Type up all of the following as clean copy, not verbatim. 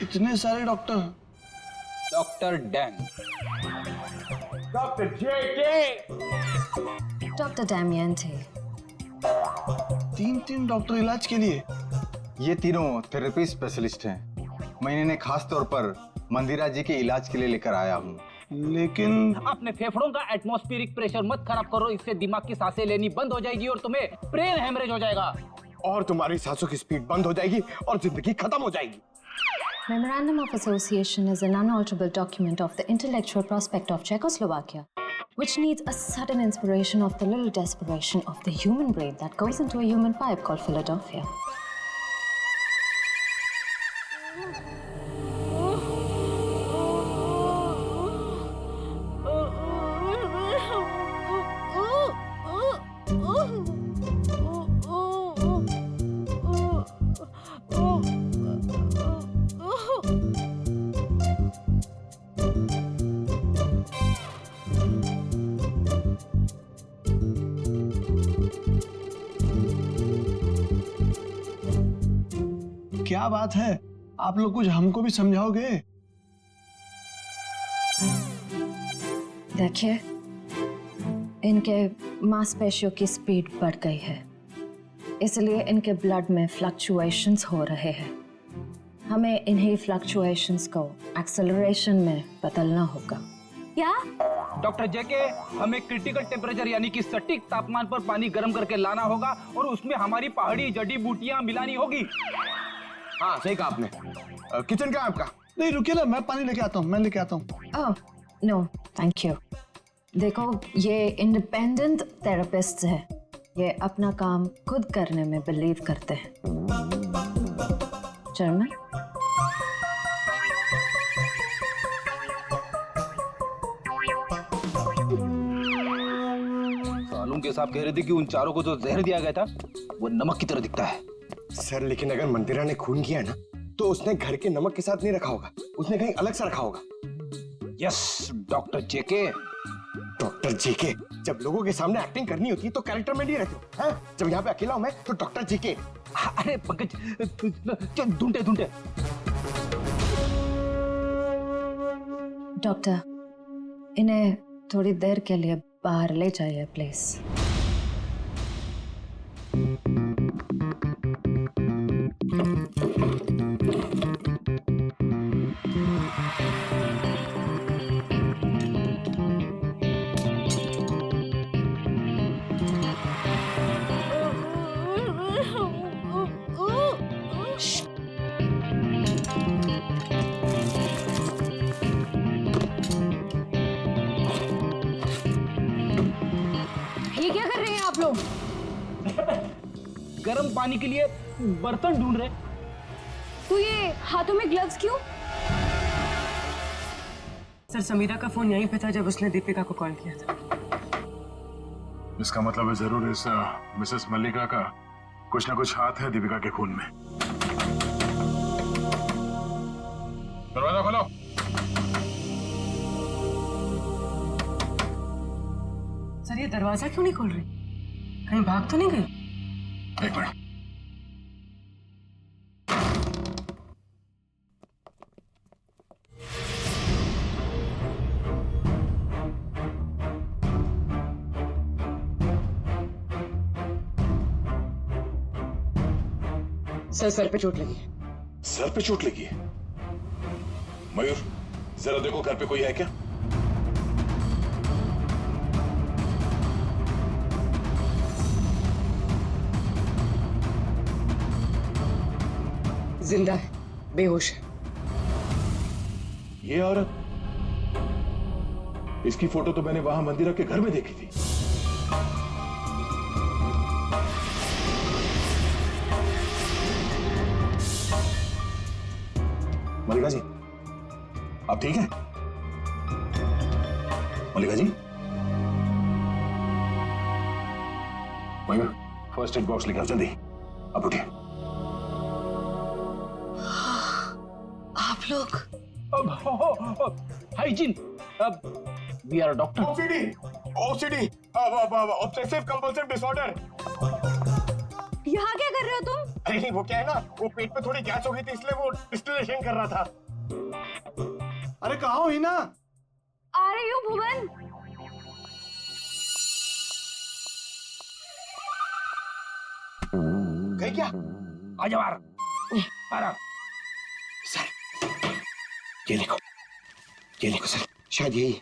इतने सारे doctor. Doctor dang. Doctor जेके। Doctor Damian थे। 3 डॉक्टर इलाज के लिए। ये तीनों थेरेपी स्पेशलिस्ट हैं। मैं इन्हें खास तौर पर मंदिरा जी के इलाज के लिए लेकर आया हूँ। लेकिन अपने फेफड़ों का एटमॉस्फेरिक प्रेशर मत खराब करो, इससे दिमाग की सांसें लेनी बंद हो जाएगी और तुम्हें ब्रेन हेमरेज हो जाएगा। और तुम्हारी सांसों की स्पीड बंद हो जाएगी और जिंदगी खत्म हो जाएगी। Memorandum of Association is an unalterable document of the intellectual prospect of Czechoslovakia, which needs a sudden inspiration of the little desperation of the human brain that goes into a human pipe called Philadelphia. क्या बात है, आप लोग कुछ हमको भी समझाओगे? देखिए, इनके मांसपेशियों की स्पीड बढ़ गई है, इसलिए इनके ब्लड में फ्लक्चुएशंस हो रहे हैं। हमें इन्हीं फ्लक्चुएशंस को एक्सेलरेशन में बदलना होगा। क्या? डॉक्टर जेके, हमें क्रिटिकल टेम्परेचर यानी कि सटीक तापमान पर पानी गर्म करके लाना होगा और उसमें हमारी पहाड़ी जड़ी बूटियां मिलानी होगी। हाँ सही कहा आपने। किचन क्या है आपका? नहीं रुकिए ना, मैं पानी लेके आता हूँ, मैं लेके आता हूँ। Oh no thank you. देखो, ये इंडिपेंडेंट थेरेपिस्ट है, ये अपना काम खुद करने में बिलीव करते हैं। चलना। सालून के साहब कह रहे थे कि उन चारों को जो जहर दिया गया था वो नमक की तरह दिखता है। सर लेकिन अगर मंदिरा ने खून किया ना तो उसने घर के नमक के साथ नहीं रखा होगा, उसने कहीं अलग से रखा होगा। यस डॉक्टर जेके। डॉक्टर जेके, जब लोगों के सामने एक्टिंग करनी होती है तो कैरेक्टर में नहीं रहते हो, हैं? जब यहाँ पे अकेला हूं मैं तो डॉक्टर जेके। अरे पंकज, ढूंढे ढूंढे। डॉक्टर, इन्हें थोड़ी देर के लिए बाहर ले जाइए प्लीज। ये क्या कर रहे हैं आप लोग? गर्म पानी के लिए बर्तन ढूंढ रहे। तो ये हाथों में ग्लव्स क्यों? सर, समीरा का फोन यहीं पे था जब उसने दीपिका को कॉल किया था। इसका मतलब है जरूर इस मिसेस मल्लिका का कुछ ना कुछ हाथ है दीपिका के खून में। दरवाजा खोलो। सर, ये दरवाजा क्यों नहीं खोल रही? कहीं भाग तो नहीं गई? एक मिनट। सर पे चोट लगी। सर पे चोट लगी है? मयूर, जरा देखो घर पे कोई है क्या? जिंदा है, बेहोश है। ये औरत, इसकी फोटो तो मैंने वहां मंदिरा के घर में देखी थी। मल्लिका जी, आप ठीक हैं? Mallika ji, Mayur, first aid box लेकर आओ जल्दी। अब उठिए। आप लोग hygiene, we are doctor. OCD, obsessive compulsive disorder. यहाँ क्या कर रहे हो तुम? अरे नहीं, वो क्या है ना, वो पेट में थोड़ी गैस हो गई थी इसलिए वो डिस्टिलेशन कर रहा था। अरे कहाँ हो हिना? आ रही हूँ भुवन। गई क्या? आ जा बाहर। आराम। सर, ये देखो सर, शायद यही है।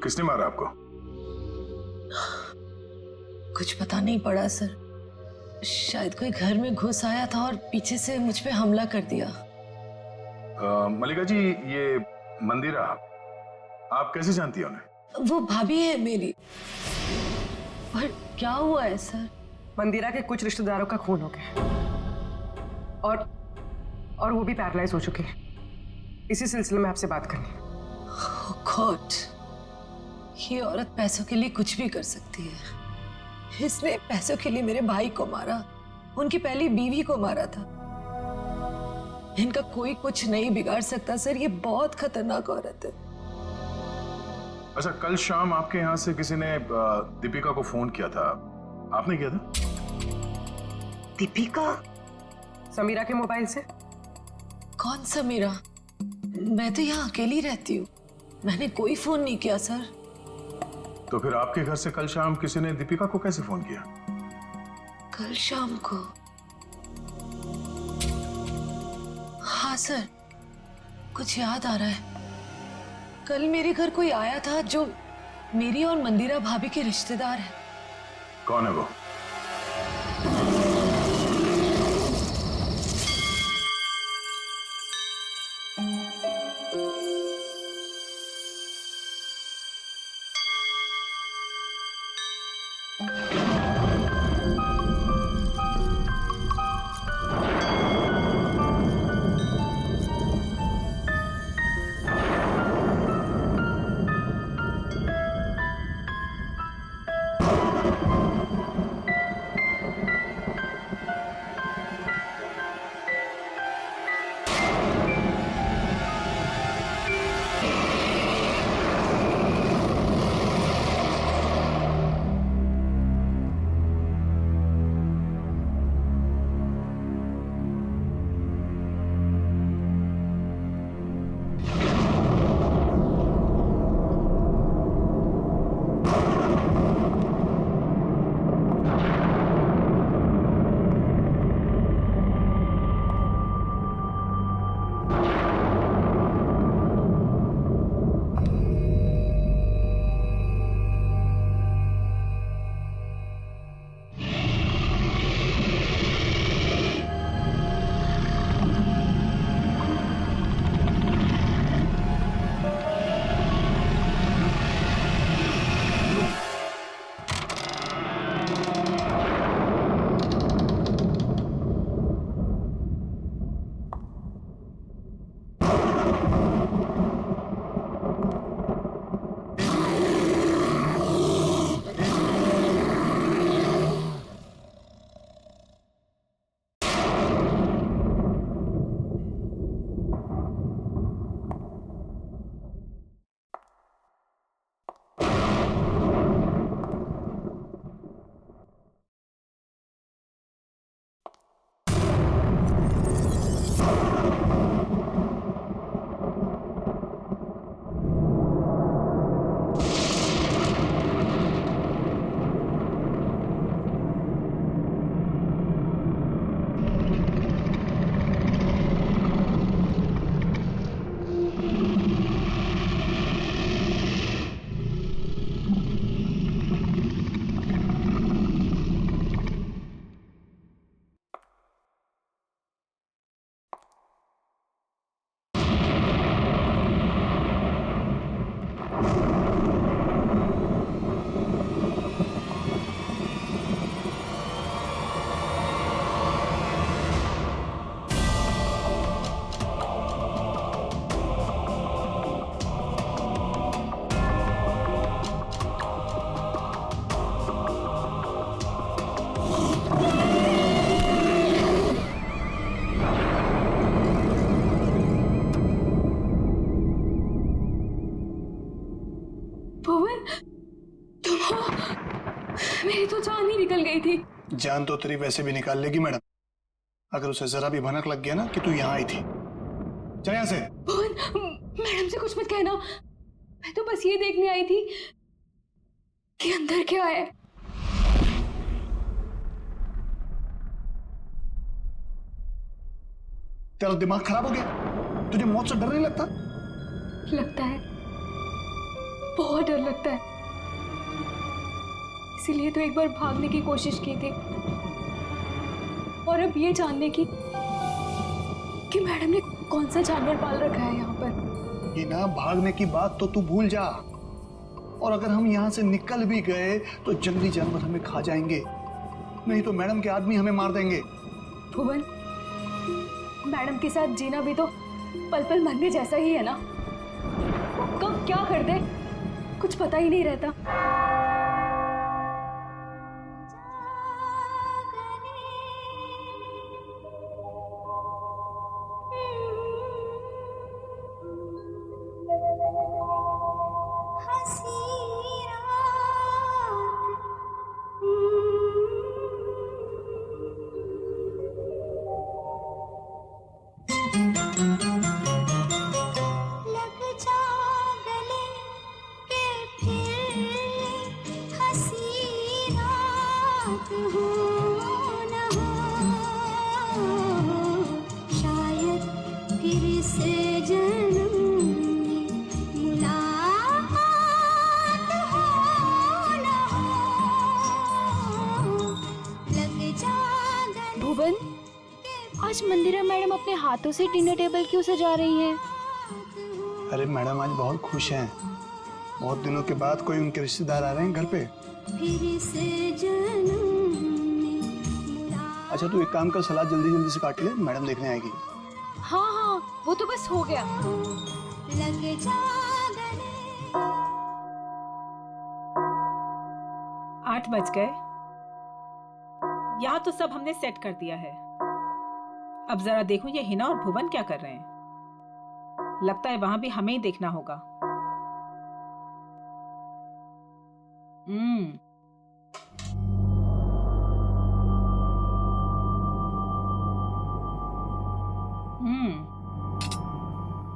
किसने मारा आपको? कुछ पता नहीं पड़ा सर। शायद कोई घर में घुस आया था और पीछे से मुझ पे हमला कर दिया। मल्लिका जी, ये मंदिरा आप कैसे जानती हैं उन्हें? वो भाभी है मेरी। पर क्या हुआ है सर? मंदिरा के कुछ रिश्तेदारों का खून हो गया और वो भी पैरालाइज हो चुके हैं। इसी सिलसिले में आपसे बात करनी है। Oh God, ये औरत पैसों के लिए कुछ भी कर सकती है। इसने पैसों के लिए मेरे भाई को मारा, उनकी पहली बीवी को मारा था। इनका कोई कुछ नहीं बिगाड़ सकता सर, ये बहुत खतरनाक औरत है। अच्छा, कल शाम आपके यहाँ से किसी ने दीपिका को फोन किया था, आपने किया था? दीपिका? समीरा के मोबाइल से। कौन समीरा? मैं तो यहाँ अकेली रहती हूँ, मैंने कोई फोन नहीं किया सर। तो फिर आपके घर से कल शाम किसी ने दीपिका को कैसे फोन किया? कल शाम को? हाँ सर, कुछ याद आ रहा है। कल मेरे घर कोई आया था जो मेरी और मंदिरा भाभी के रिश्तेदार है। कौन है वो? मेरी तो जान ही निकल गई थी। जान तो तेरी वैसे भी निकाल लेगी मैडम, अगर उसे जरा भी भनक लग गया ना कि तू यहाँ आई थी। चल यहाँ से। भुवन, मैडम से कुछ मत कहना, मैं तो बस ये देखने आई थी कि अंदर क्या है। तेरा दिमाग खराब हो गया? तुझे मौत से डर नहीं लगता? लगता है, बहुत डर लगता है, इसीलिए तो एक बार भागने की कोशिश की थी, और अब ये जानने की कि मैडम ने कौन सा जानवर पाल रखा है यहाँ पर। ये ना, भागने की बात तो तू भूल जा, और अगर हम यहाँ से निकल भी गए तो जंगली जानवर हमें खा जाएंगे, नहीं तो मैडम के आदमी हमें मार देंगे। भुवन, मैडम के साथ जीना भी तो पल पल मरने जैसा ही है ना। वो कब क्या कर दे कुछ पता ही नहीं रहता। भुवन, आज मंदिरा मैडम अपने हाथों से डिनर टेबल क्यों सजा रही हैं? अरे मैडम आज बहुत खुश हैं, बहुत दिनों के बाद कोई उनके रिश्तेदार आ रहे हैं घर पे। अच्छा तू एक काम कर, सलाद जल्दी जल्दी से काट ले, मैडम देखने आएगी। हाँ हाँ, वो तो बस हो गया। 8 बज गए। यहाँ तो सब हमने सेट कर दिया है। अब जरा देखो ये हिना और भुवन क्या कर रहे हैं। लगता है वहां भी हमें ही देखना होगा।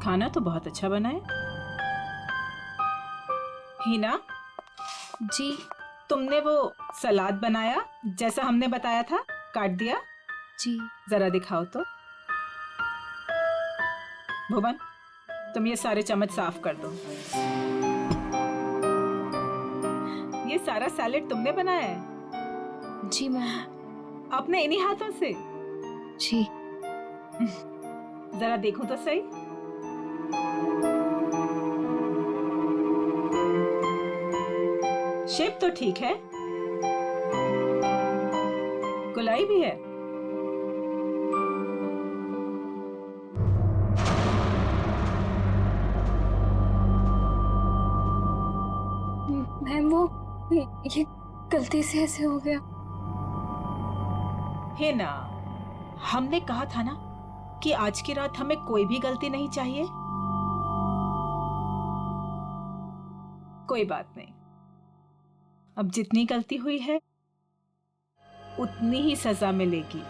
खाना तो बहुत अच्छा बना है। हिना जी, तुमने वो सलाद बनाया जैसा हमने बताया था, काट दिया? जी। जरा दिखाओ तो। भुवन, तुम ये सारे चम्मच साफ कर दो। ये सारा सैलेड तुमने बनाया है? जी मैम। अपने इन्हीं हाथों से? जी। जरा देखो तो सही। शेप तो ठीक है, गुलाई भी है। मैम वो ये गलती से ऐसे हो गया। है ना, हमने कहा था ना कि आज की रात हमें कोई भी गलती नहीं चाहिए। कोई बात नहीं, अब जितनी गलती हुई है उतनी ही सजा मिलेगी।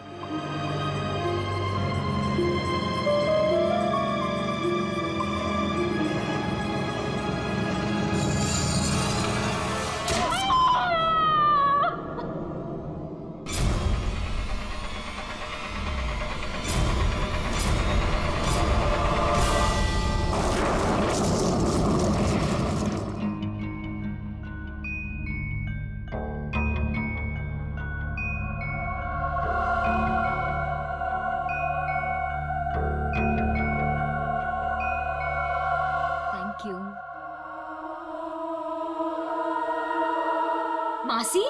मासी,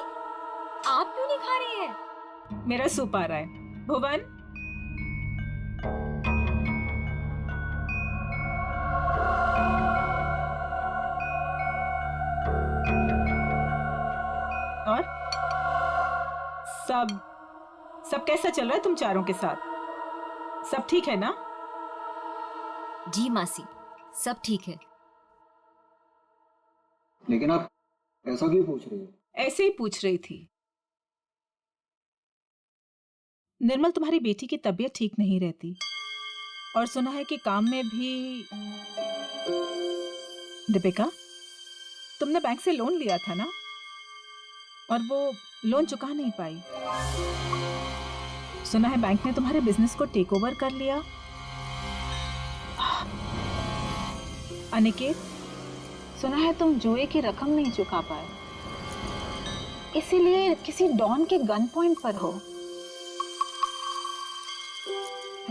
आप क्यों नहीं खा रही है? मेरा सूप आ रहा है। भुवन, और सब कैसा चल रहा है तुम चारों के साथ? सब ठीक है ना? जी मासी, सब ठीक है। लेकिन आप ऐसा क्यों पूछ रही हो? ऐसे ही पूछ रही थी। निर्मल, तुम्हारी बेटी की तबीयत ठीक नहीं रहती और सुना है कि काम में भी। दीपिका, तुमने बैंक से लोन लिया था ना, और वो लोन चुका नहीं पाई। सुना है बैंक ने तुम्हारे बिजनेस को टेक ओवर कर लिया। अनिकेत, सुना है तुम जुए की रकम नहीं चुका पाए, इसीलिए किसी डॉन के गन पॉइंट पर हो।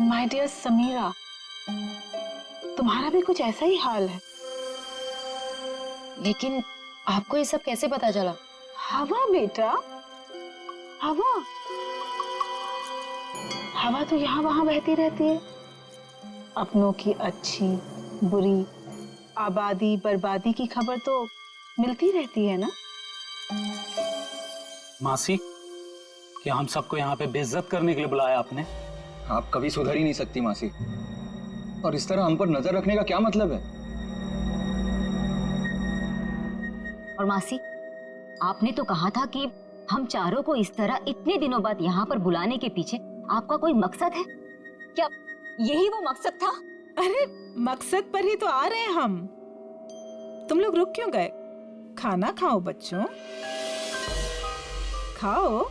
माय डियर समीरा, तुम्हारा भी कुछ ऐसा ही हाल है। लेकिन आपको ये सब कैसे पता चला? हवा बेटा, हवा हवा तो यहाँ वहां बहती रहती है। अपनों की अच्छी बुरी, आबादी बर्बादी की खबर तो मिलती रहती है ना। मासी, क्या हम सबको यहाँ पे बेइज्जत करने के लिए बुलाया आपने? आप कभी सुधर ही नहीं सकती मासी, और इस तरह हम पर नजर रखने का क्या मतलब है? और मासी, आपने तो कहा था कि हम चारों को इस तरह इतने दिनों बाद यहाँ पर बुलाने के पीछे आपका कोई मकसद है क्या? यही वो मकसद था? अरे मकसद पर ही तो आ रहे हैं हम। तुम लोग रुक क्यों गए? खाना खाओ बच्चों, खाओ।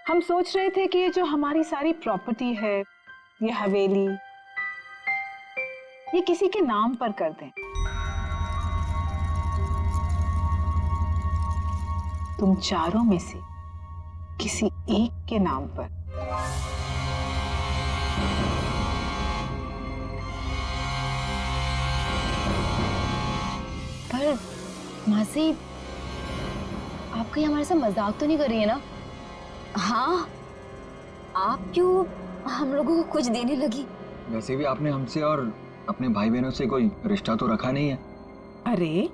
हम सोच रहे थे कि ये जो हमारी सारी प्रॉपर्टी है, ये हवेली, ये किसी के नाम पर कर दें। तुम चारों में से किसी एक के नाम पर। पर मासी, आप कहीं हमारे साथ मजाक तो नहीं कर रही है ना? हाँ, आप क्यों हम लोगों को कुछ देने लगी? वैसे भी आपने हमसे और अपने भाई बहनों से कोई रिश्ता तो रखा नहीं है। अरे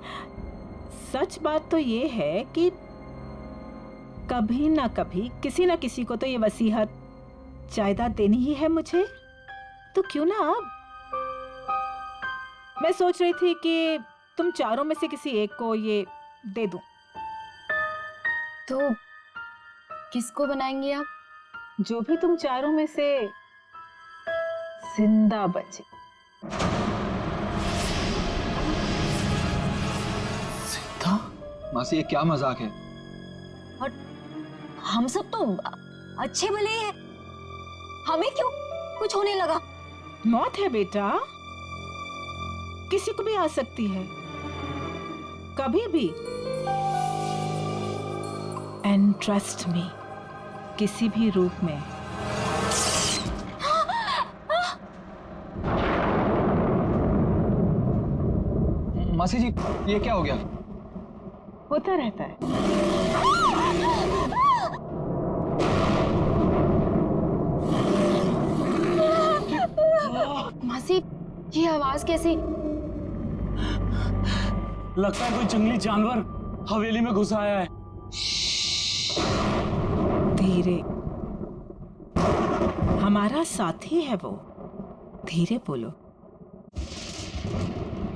सच बात तो ये है कि कभी ना कभी किसी ना किसी को तो ये वसीयत जायदाद देनी ही है मुझे, तो क्यों ना अब। मैं सोच रही थी कि तुम चारों में से किसी एक को ये दे दूं। तो किसको बनाएंगे आप? जो भी तुम चारों में से जिंदा बचे। मासी, ये क्या मजाक है? और हम सब तो अच्छे भले हैं, हमें क्यों कुछ होने लगा? मौत है बेटा, किसी को भी आ सकती है, कभी भी। एंड ट्रस्ट मी, किसी भी रूप में। मासी जी, ये क्या हो गया? होता रहता है। मासी, ये आवाज कैसी? लगता है कोई जंगली जानवर हवेली में घुस आया है। धीरे, हमारा साथी है वो, धीरे बोलो।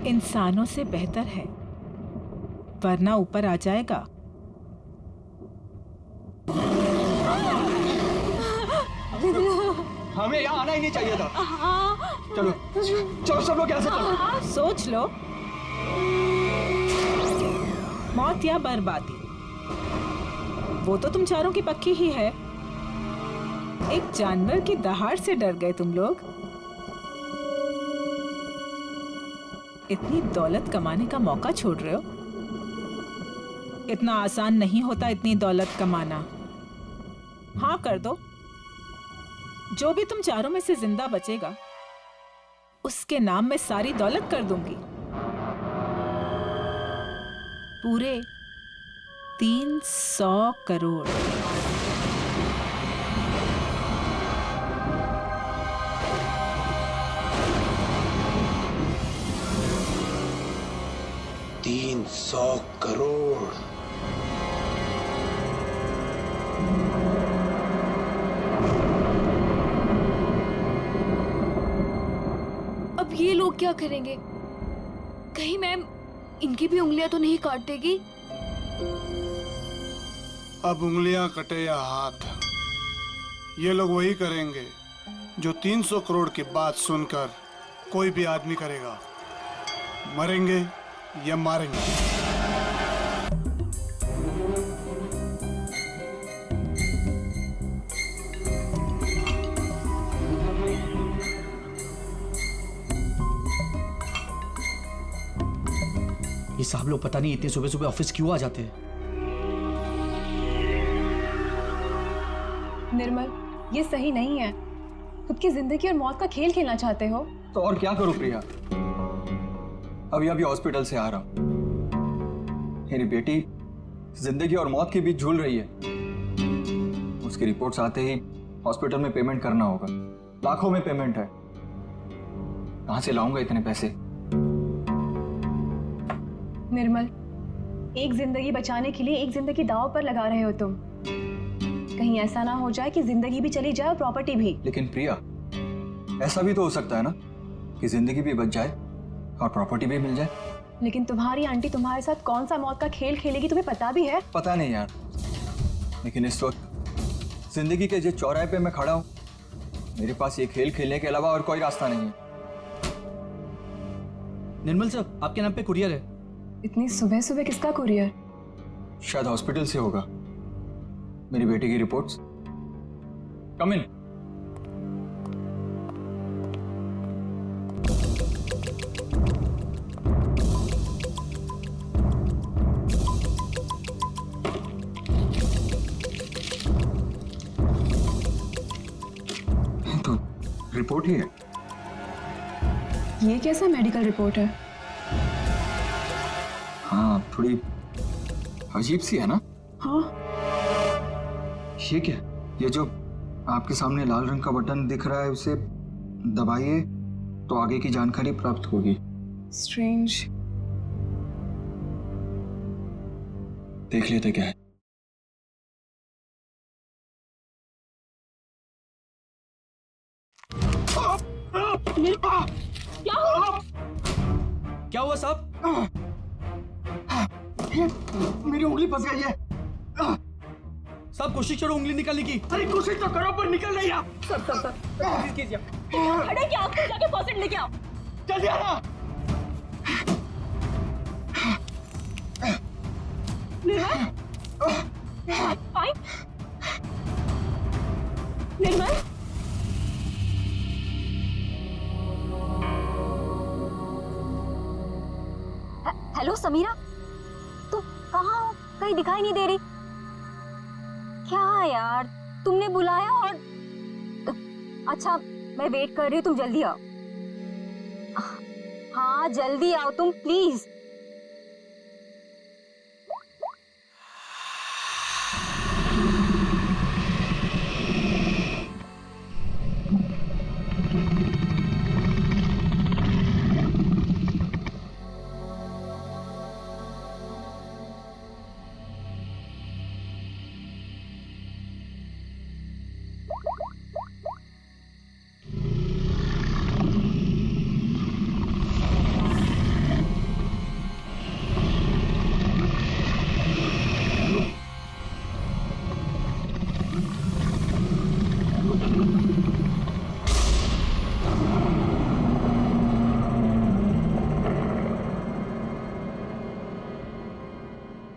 इंसानों से बेहतर है, वरना ऊपर आ जाएगा। हमें यहाँ आना ही नहीं चाहिए था। चलो चलो सब लोग यहाँ से चलो। सोच लो, मौत या बर्बादी, वो तो तुम चारों की पक्की ही है। एक जानवर की दहाड़ से डर गए तुम लोग। इतनी दौलत कमाने का मौका छोड़ रहे हो। इतना आसान नहीं होता इतनी दौलत कमाना। हाँ कर दो, जो भी तुम चारों में से जिंदा बचेगा उसके नाम में सारी दौलत कर दूंगी। पूरे 300 करोड़। $300 करोड़। क्या करेंगे? कहीं मैम इनकी भी उंगलियां तो नहीं काट देगी? अब उंगलियां कटे या हाथ, ये लोग वही करेंगे जो 300 करोड़ की बात सुनकर कोई भी आदमी करेगा। मरेंगे या मारेंगे। ये साहब लोग पता नहीं इतने सुबह सुबह ऑफिस क्यों आ जाते हैं। निर्मल, ये सही नहीं है। खुद की जिंदगी और मौत का खेल खेलना चाहते हो? तो और क्या करूं प्रिया, अभी हॉस्पिटल से आ रहा हूं। मेरी बेटी जिंदगी और मौत के बीच झूल रही है। उसकी रिपोर्ट्स आते ही हॉस्पिटल में पेमेंट करना होगा। लाखों में पेमेंट है, कहां से लाऊंगा इतने पैसे? निर्मल, एक जिंदगी बचाने के लिए एक जिंदगी दांव पर लगा रहे हो तुम। कहीं ऐसा ना हो जाए कि जिंदगी भी चली जाए और प्रॉपर्टी भी। लेकिन प्रिया, ऐसा भी तो हो सकता है ना कि जिंदगी भी बच जाए और प्रॉपर्टी भी मिल जाए। लेकिन तुम्हारी आंटी तुम्हारे साथ कौन सा मौत का खेल खेलेगी तुम्हें पता भी है? पता नहीं यार, लेकिन इस वक्त जिंदगी के जिस चौराहे पे मैं खड़ा हूं, मेरे पास ये खेल खेलने के अलावा और कोई रास्ता नहीं है। निर्मल साहब, आपके नाम पे कुरियर है। इतनी सुबह सुबह किसका कुरियर? शायद हॉस्पिटल से होगा। मेरी बेटी की रिपोर्ट्स। कम इन। तो रिपोर्ट ही है। ये कैसा मेडिकल रिपोर्ट है? हाँ, थोड़ी अजीब सी है ना? हाँ। ये क्या? ये जो आपके सामने लाल रंग का बटन दिख रहा है, उसे दबाइए तो आगे की जानकारी प्राप्त होगी। स्ट्रेंज। देख लेते क्या है। क्या हुआ? क्या हुआ साहब? मेरी उंगली फंस गई है। साहब कोशिश करो उंगली निकालने की। अरे कोशिश तो करो पर निकल नहीं रहा। सर प्लीज कीजिए। खड़े क्या, आपको जाके फर्स्ट एड लेके आओ। जल्दी आना। निर्मल, फाइन। निर्मल, हेलो समीरा, तुम कहाँ हो? कहीं दिखाई नहीं दे रही। क्या यार, तुमने बुलाया और अच्छा मैं वेट कर रही हूँ, तुम जल्दी आओ। हाँ जल्दी आओ तुम प्लीज।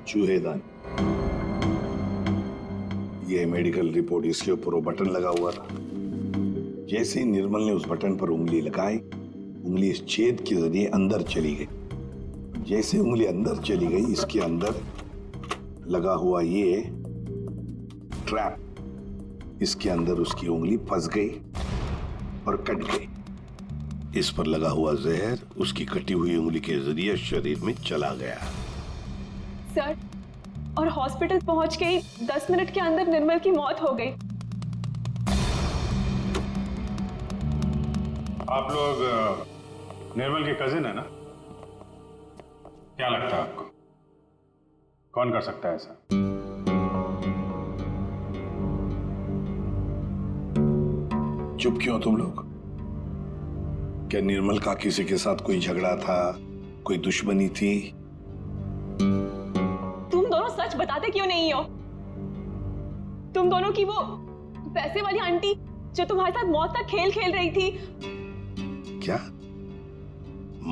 चूहेदान, ये मेडिकल रिपोर्ट, इसके ऊपर वो बटन लगा हुआ था। जैसे ही निर्मल ने उस बटन पर उंगली लगाई, उंगली इस छेद के जरिए अंदर चली गई। जैसे उंगली अंदर चली गई, इसके अंदर लगा हुआ ये ट्रैप, इसके अंदर उसकी उंगली फंस गई और कट गई। इस पर लगा हुआ जहर उसकी कटी हुई उंगली के जरिए शरीर में चला गया। सर, और हॉस्पिटल पहुंच के ही 10 मिनट के अंदर निर्मल की मौत हो गई। आप लोग निर्मल के कजिन है ना? क्या लगता है आपको कौन कर सकता है ऐसा? चुप क्यों तुम लोग? क्या निर्मल का किसी के साथ कोई झगड़ा था, कोई दुश्मनी थी? तुम दोनों सच बताते क्यों नहीं हो? तुम दोनों की वो पैसे वाली आंटी जो तुम्हारे साथ मौत का खेल खेल रही थी। क्या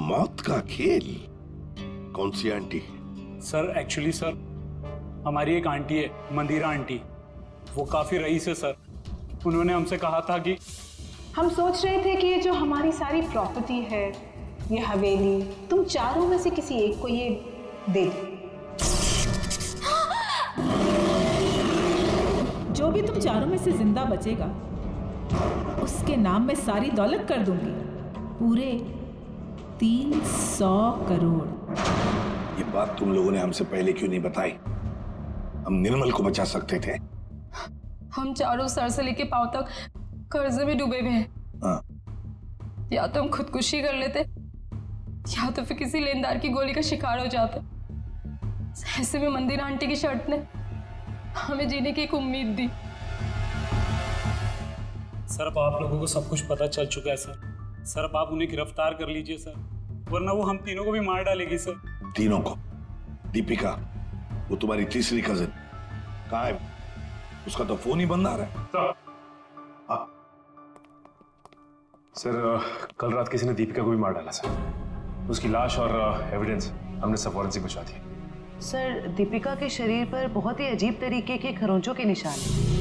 मौत का खेल? कौन सी आंटी? सर एक्चुअली सर हमारी एक आंटी है, मंदिरा आंटी, वो काफी रईस है सर। उन्होंने हमसे कहा था कि हम सोच रहे थे कि ये जो हमारी सारी प्रॉपर्टी है, ये हवेली, तुम चारों में से किसी एक को ये दे दो। जो भी तुम चारों में से जिंदा बचेगा उसके नाम में सारी दौलत कर दूंगी, पूरे 300 करोड़। ये बात तुम लोगों ने हमसे पहले क्यों नहीं बताई? हम निर्मल को बचा सकते थे। हम चारों सर से लेके पांव तक कर्जे में डूबे हुए हैं। हाँ। या तो हम खुदकुशी कर लेते या तो फिर किसी लेनदार की गोली का शिकार हो जाते। ऐसे में मंदिरा आंटी की शर्त ने हमें जीने की एक उम्मीद दी। सर अब आप लोगों को सब कुछ पता चल चुका है सर। सर अब आप उन्हें गिरफ्तार कर लीजिए सर, वरना वो हम तीनों को भी मार डालेगी सर। तीनों को? दीपिका, वो तुम्हारी तीसरी कजिन कहाँ है? उसका तो फोन ही बंद आ रहा है। सर कल रात किसी ने दीपिका को भी मार डाला सर। उसकी लाश और एविडेंस हमने सब फॉरेंसिक भिजवा दिए। सर दीपिका के शरीर पर बहुत ही अजीब तरीके के खरोंचों के निशान हैं।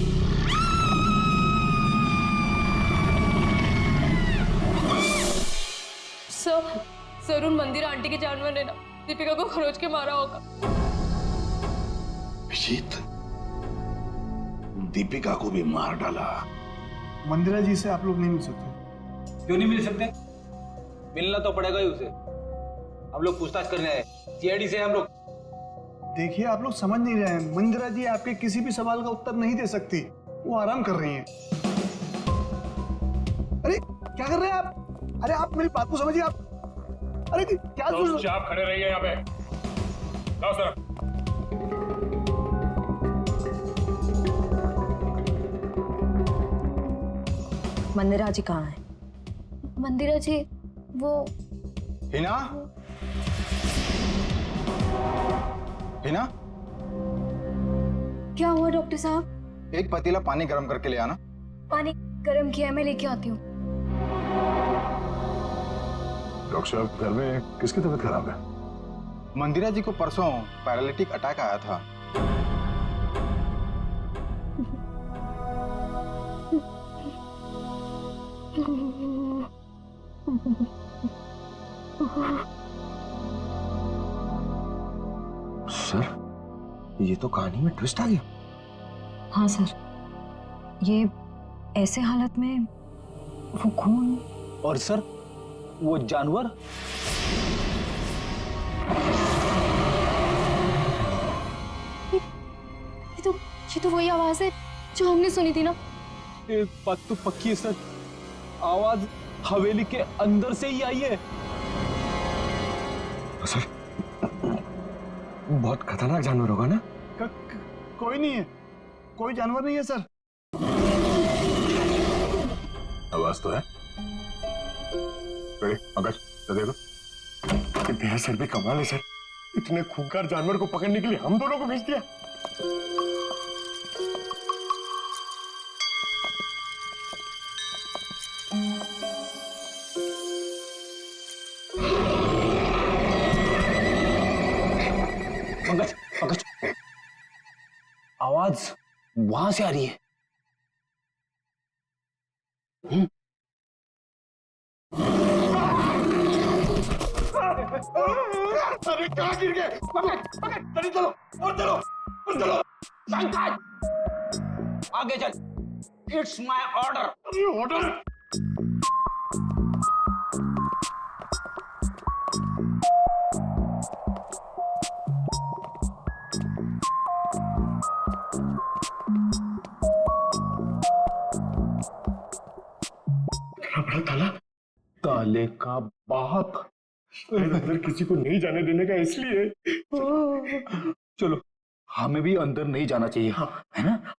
सर उन मंदिरा आंटी के जानवर ने ना दीपिका को खरोच के मारा होगा। विजीत, दीपिका को भी मार डाला? मंदिरा जी से आप लोग नहीं मिल सकते? क्यों नहीं मिल सकते? मिलना तो पड़ेगा ही उसे। हम लोग पूछताछ करने आए, सीआईडी से हम लोग। देखिए, आप लोग समझ नहीं रहे हैं। मंदिरा जी आपके किसी भी सवाल का उत्तर नहीं दे सकती, वो आराम कर रही हैं। अरे क्या कर रहे हैं आप? अरे आप मेरी बात को समझिए। आप अरे क्या आप खड़े रहिए यहाँ पे। लाओ सर। मंदिरा जी कहाँ है? मंदिरा जी वो हिना? हिना? क्या हुआ डॉक्टर साहब? एक पतीला पानी गर्म करके ले आना। पानी गर्म किया है, मैं लेके आती हूँ। डॉक्टर साहब घर में किसकी तबीयत खराब है? मंदिरा जी को परसों पैरालिटिक अटैक आया था। सर ये तो कहानी में ट्विस्ट आ गया। हाँ सर, ये ऐसे हालत में वो खून। और सर वो जानवर? ये तो वही आवाज है जो हमने सुनी थी ना। एक बात तो पक्की है सर, आवाज हवेली के अंदर से ही आई है। सर बहुत खतरनाक जानवर होगा ना? कोई नहीं है, कोई जानवर नहीं है सर। आवाज तो है। पंकज दे दो। भैया सर भी कमाल है सर, इतने खूंखार जानवर को पकड़ने के लिए हम दोनों को भेज दिया। पंकज, पंकज, आवाज वहां से आ रही है। अरे कहाँ गिर गए? पकड़ पकड़, जल्दी चलो और चलो और चलो। पंकज आगे चल, इट्स माय ऑर्डर। ऑर्डर? बड़ा ताला? ताले का बाप अंदर किसी को नहीं जाने देने का इसलिए। चलो हमें भी अंदर नहीं जाना चाहिए, है ना?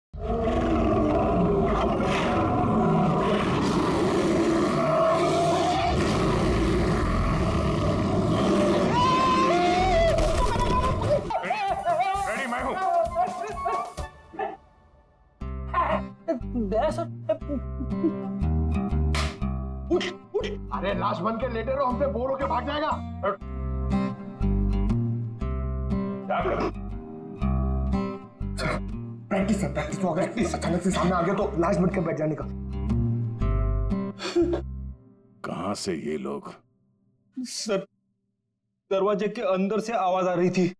उठ उठ, अरे लाश बन के लेटे रहो, हम पे बोर होके भाग जाएगा। प्रैक्टिस है, प्रैक्टिस। तो अगर अचानक से सामने आ गया तो लाश बन के बैठ जाने का। कहां से ये लोग? सर, दरवाजे के अंदर से आवाज आ रही थी।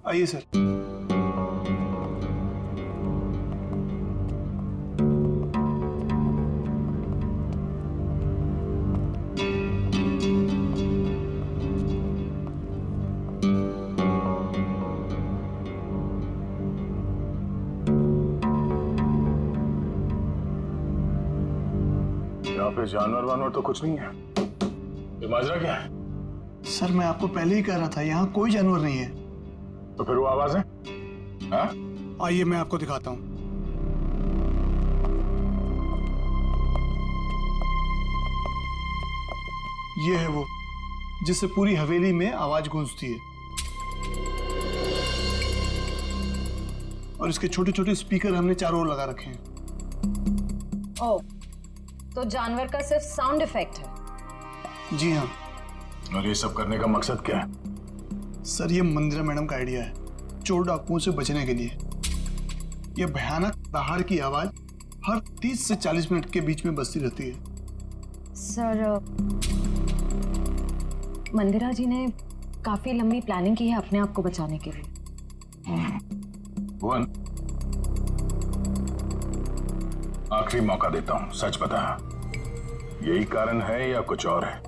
आइए सर। यहाँ पे जानवर वानवर तो कुछ नहीं है। ये माजरा क्या है? सर मैं आपको पहले ही कह रहा था, यहाँ कोई जानवर नहीं है। तो फिर वो आवाज है? हाँ? आइए मैं आपको दिखाता हूँ। ये है वो जिससे पूरी हवेली में आवाज गूंजती है, और इसके छोटे छोटे स्पीकर हमने चारों ओर लगा रखे हैं। ओह, तो जानवर का सिर्फ साउंड इफेक्ट है? जी हाँ। और ये सब करने का मकसद क्या है? सर ये मंदिरा मैडम का आइडिया है, चोर डाकुओं से बचने के लिए। यह भयानक दहाड़ की आवाज हर 30 से 40 मिनट के बीच में बजती रहती है। सर, मंदिरा जी ने काफी लंबी प्लानिंग की है अपने आप को बचाने के लिए। भुवन, आखिरी मौका देता हूं, सच बता, यही कारण है या कुछ और है?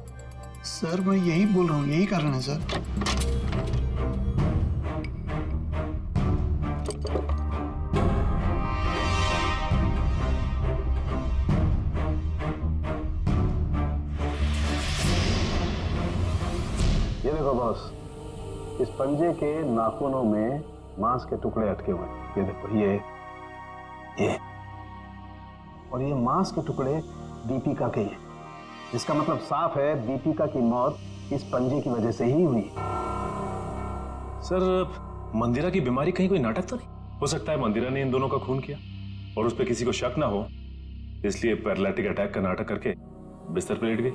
सर मैं यही बोल रहा हूँ, यही कारण है सर। ये देखो बॉस, इस पंजे के नाखूनों में मांस के टुकड़े अटके हुए। ये देखो, ये और ये मांस के टुकड़े दीपिका के हैं। इसका मतलब साफ है दीपिका की मौत इस पंजे की वजह से ही हुई। सर, मंदिरा की बीमारी कहीं कोई नाटक तो नहीं? हो सकता है मंदिरा ने इन दोनों का खून किया और उस पर किसी को शक ना हो, इसलिए पैरालिटिक अटैक का नाटक करके बिस्तर पर लेट गई।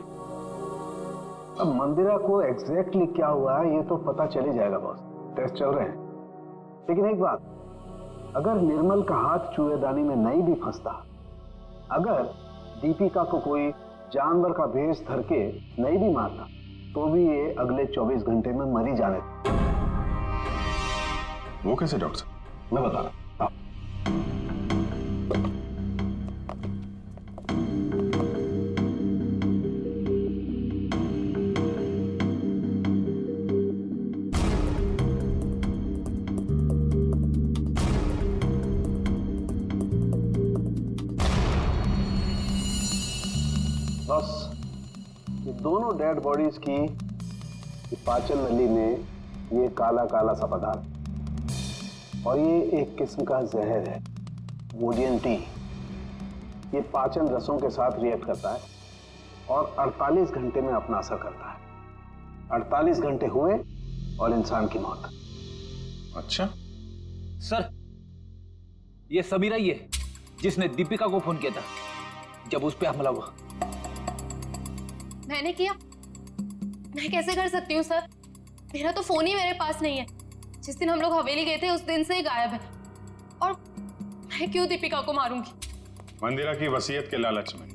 अब मंदिरा को एग्जैक्टली क्या हुआ है ये तो पता चल ही जाएगा बॉस, टेस्ट चल रहे हैं। लेकिन एक बात, अगर निर्मल का हाथ चूहेदानी में नहीं भी फंसता, अगर दीपिका को कोई जानवर का भेष धर के नहीं भी मारता, तो भी ये अगले 24 घंटे में मरी जाने। वो कैसे डॉक्टर? मैं बता रहा हूं। बस ये दोनों डेड बॉडीज की पाचन नली में ये काला काला सा पदार्थ, और ये एक किस्म का जहर है, वोडियन टी। ये पाचन रसों के साथ रिएक्ट करता है और 48 घंटे में अपना असर करता है। 48 घंटे हुए और इंसान की मौत। अच्छा सर, ये समीरा ही है जिसने दीपिका को फोन किया था जब उस पे हमला हुआ। मैंने किया? मैं कैसे कर सकती हूँ सर? मेरा तो फोन ही मेरे पास नहीं है। जिस दिन हम लोग हवेली गए थे उस दिन से ही गायब है। और मैं क्यों दीपिका को मारूंगी? मंदिरा की वसीयत के लालच में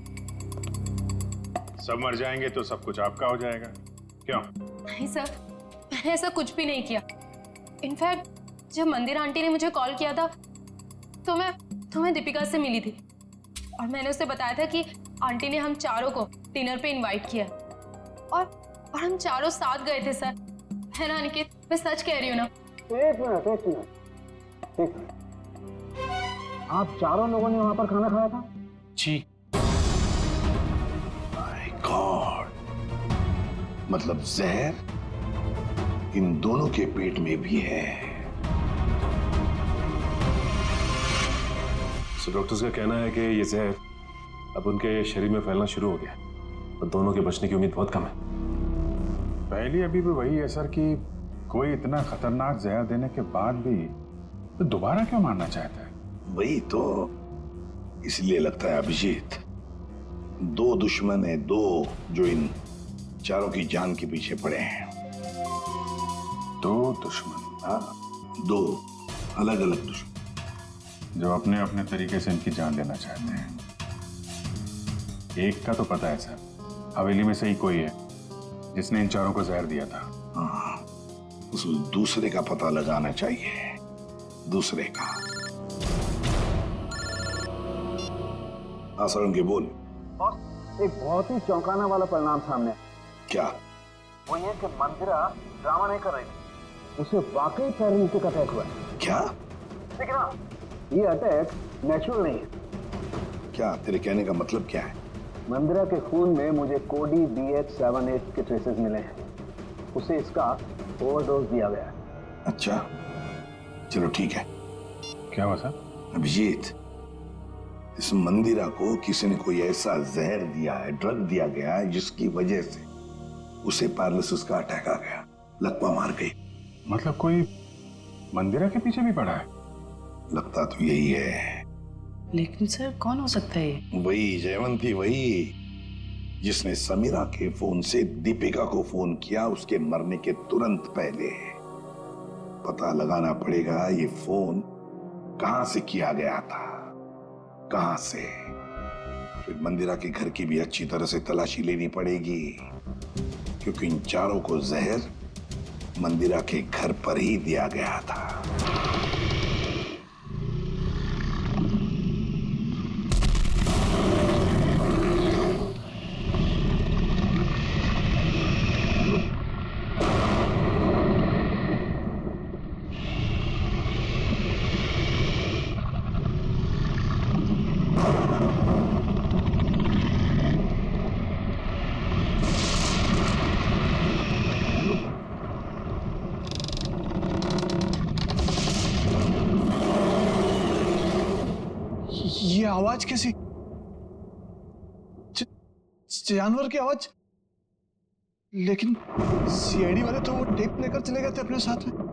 सब मर जाएंगे तो सब कुछ आपका हो जाएगा। क्यों? नहीं सर, मैंने ऐसा कुछ भी नहीं किया। इनफैक्ट जब मंदिरा आंटी ने मुझे कॉल किया था तो मैं दीपिका से मिली थी और मैंने उसे बताया था कि आंटी ने हम चारों को डिनर पे इनवाइट किया और हम चारों साथ गए थे सर। है ना अनिकेत? मैं सच कह रही हूँ ना? एक मिनट। आप चारों लोगों ने वहां पर खाना खाया था? छी। माय गॉड, मतलब जहर इन दोनों के पेट में भी है। तो डॉक्टर्स का कहना है कि ये जहर अब उनके शरीर में फैलना शुरू हो गया और दोनों के बचने की उम्मीद बहुत कम है। पहली अभी भी वही है सर कि कोई इतना खतरनाक जहर देने के बाद भी तो दोबारा क्यों मारना चाहता है? वही तो, इसलिए लगता है अभिजीत, दो दुश्मन है, दो जो इन चारों की जान के पीछे पड़े हैं। दो दुश्मन? हाँ, दो अलग अलग दुश्मन जो अपने अपने तरीके से इनकी जान लेना चाहते हैं। एक का तो पता है सर, हवेली में से ही कोई है जिसने इन चारों को जहर दिया था। हाँ, उस दूसरे का पता लगाना चाहिए, दूसरे का। हाँ सर, उनके बोल। एक बहुत ही चौंकाने वाला परिणाम सामने। क्या? वो ये कि मंदिरा ड्रामा नहीं कर रही थी, उसे वाकई पैरालिटिक अटैक हुआ है। क्या? लेकिन हाँ, ये अटैक नेचुरल नहीं है। क्या तेरे कहने का मतलब क्या है? मंदिरा के खून में मुझे कोडी BH78 के ट्रेसेस मिले हैं। उसे इसका ओवरडोज दिया गया है। अच्छा, चलो ठीक है। क्या हुआ सर? अभिजीत, इस मंदिरा को किसी ने कोई ऐसा जहर दिया है, ड्रग दिया गया है, जिसकी वजह से उसे पैरालिसिस का अटैक आ गया, लकवा मार गई। मतलब कोई मंदिरा के पीछे भी पड़ा है? लगता तो यही है। लेकिन सर, कौन हो सकता है ये? वही जयवंती, वही जिसने समीरा के फोन से दीपिका को फोन किया उसके मरने के तुरंत पहले। पता लगाना पड़ेगा ये फोन कहां से किया गया था, कहां से। फिर मंदिरा के घर की भी अच्छी तरह से तलाशी लेनी पड़ेगी, क्योंकि इन चारों को जहर मंदिरा के घर पर ही दिया गया था। ये आवाज कैसी? जानवर की आवाज? लेकिन सीआईडी वाले तो वो टेप लेकर चले गए थे अपने साथ में।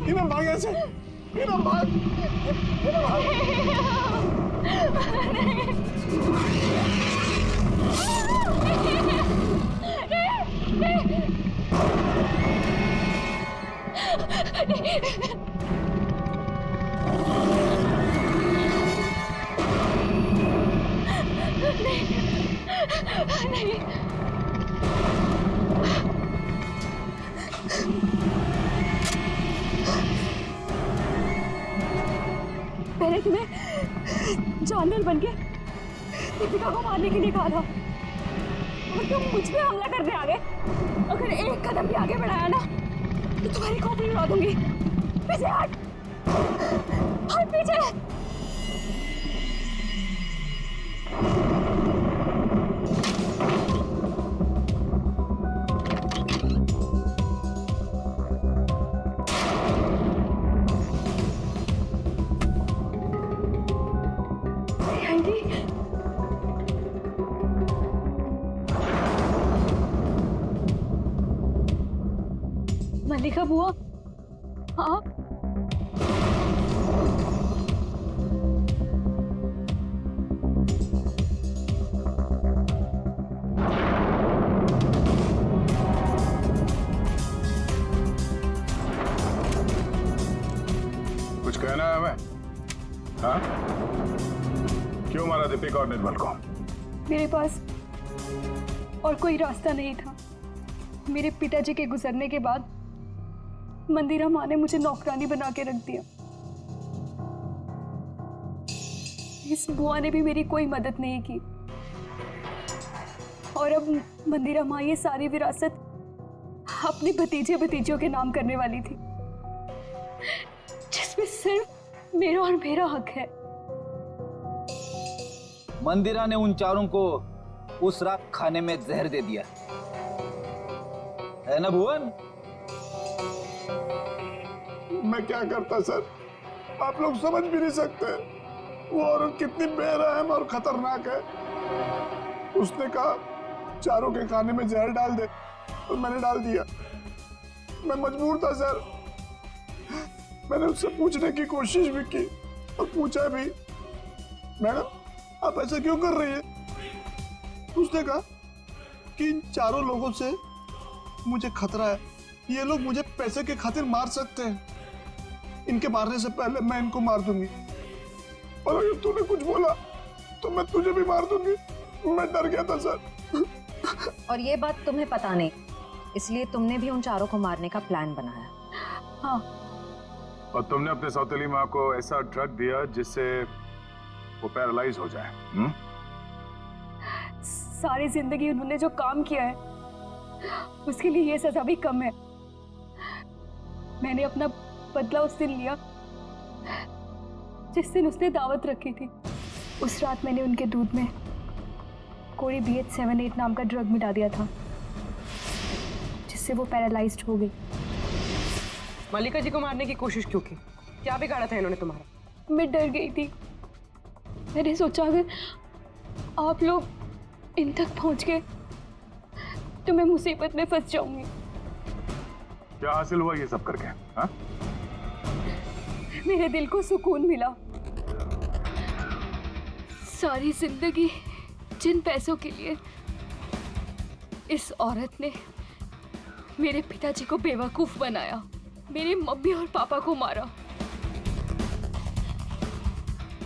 इन्हें भाग ऐसे, इन्हें भाग, इन्हें भाग। नहीं। मैंने तुम्हें जानवर बन के दीपिका को मारने के लिए कहा था और तुम मुझ पे हमला करने आ गए। अगर एक कदम भी आगे बढ़ाया ना तो तुम्हारी खोपड़ी उड़ा दूंगी। पीछे हट, हट पीछे। मल्लिका बुआ, आप? कुछ कहना है हमें? हाँ? क्यों मारा दीपिका और निर्मल को? मेरे पास और कोई रास्ता नहीं था। मेरे पिताजी के गुजरने के बाद मंदिरा माँ ने मुझे नौकरानी बना के रख दिया। इस बुआ ने भी मेरी कोई मदद नहीं की और अब मंदिरा माँ ये सारी विरासत अपने भतीजे भतीजियों के नाम करने वाली थी, जिसमें सिर्फ मेरा और मेरा हक है। मंदिरा ने उन चारों को उस रात खाने में जहर दे दिया है ना भुवन? मैं क्या करता सर, आप लोग समझ भी नहीं सकते। वो औरत कितनी बेरहम और खतरनाक है। उसने कहा चारों के खाने में जहर डाल दे, तो मैंने डाल दिया। मैं मजबूर था सर। मैंने उससे पूछने की कोशिश भी की और पूछा भी, मैडम आप ऐसा क्यों कर रही है? उसने कहा कि इन चारों लोगों से मुझे खतरा है, ये लोग मुझे पैसे के खातिर मार सकते हैं। इनके मारने से पहले मैं इनको मार दूंगी, और अगर तूने कुछ बोला तो मैं तुझे भी मार दूंगी। मैं डर गया था सर। और ये बात तुम्हें पता नहीं, इसलिए तुमने भी उन चारों को मारने का प्लान बनाया। हाँ। और तुमने अपने सौतेली माँ को ऐसा ड्रग दिया जिससे वो पैरालाइज हो जाए। सारी जिंदगी उन्होंने जो काम किया है उसके लिए ये सजा भी कम है। मैंने अपना बदला उस दिन लिया जिस दिन उसने दावत रखी थी। उस रात मैंने उनके दूध में कोई BH78 नाम का ड्रग मिला दिया था, जिससे वो पैरालाइज्ड हो गई। मल्लिका जी को मारने की कोशिश क्यों की? क्या बिगाड़ा था इन्होंने तुम्हारा? मैं डर गई थी। मैंने सोचा अगर आप लोग इन तक पहुंच गए तो मैं मुसीबत में फंस जाऊंगी। क्या हासिल हुआ ये सब करके? हाँ? मेरे दिल को सुकून मिला। सारी जिंदगी जिन पैसों के लिए इस औरत ने मेरे पिताजी को बेवकूफ बनाया, मेरे मम्मी और पापा को मारा,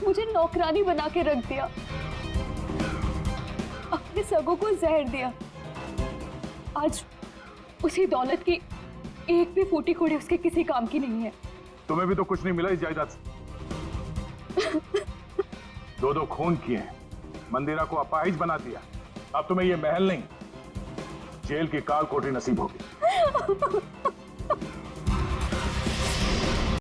मुझे नौकरानी बना के रख दिया, अपने सगों को जहर दिया। आज उसी दौलत की एक भी फूटी कोड़ी उसके किसी काम की नहीं है। तुम्हें भी तो कुछ नहीं मिला इस जायदाद से। दो खून किए हैं, मंदिरा को अपाहिज बना दिया। अब तुम्हें ये महल नहीं, जेल की काल कोठरी नसीब होगी।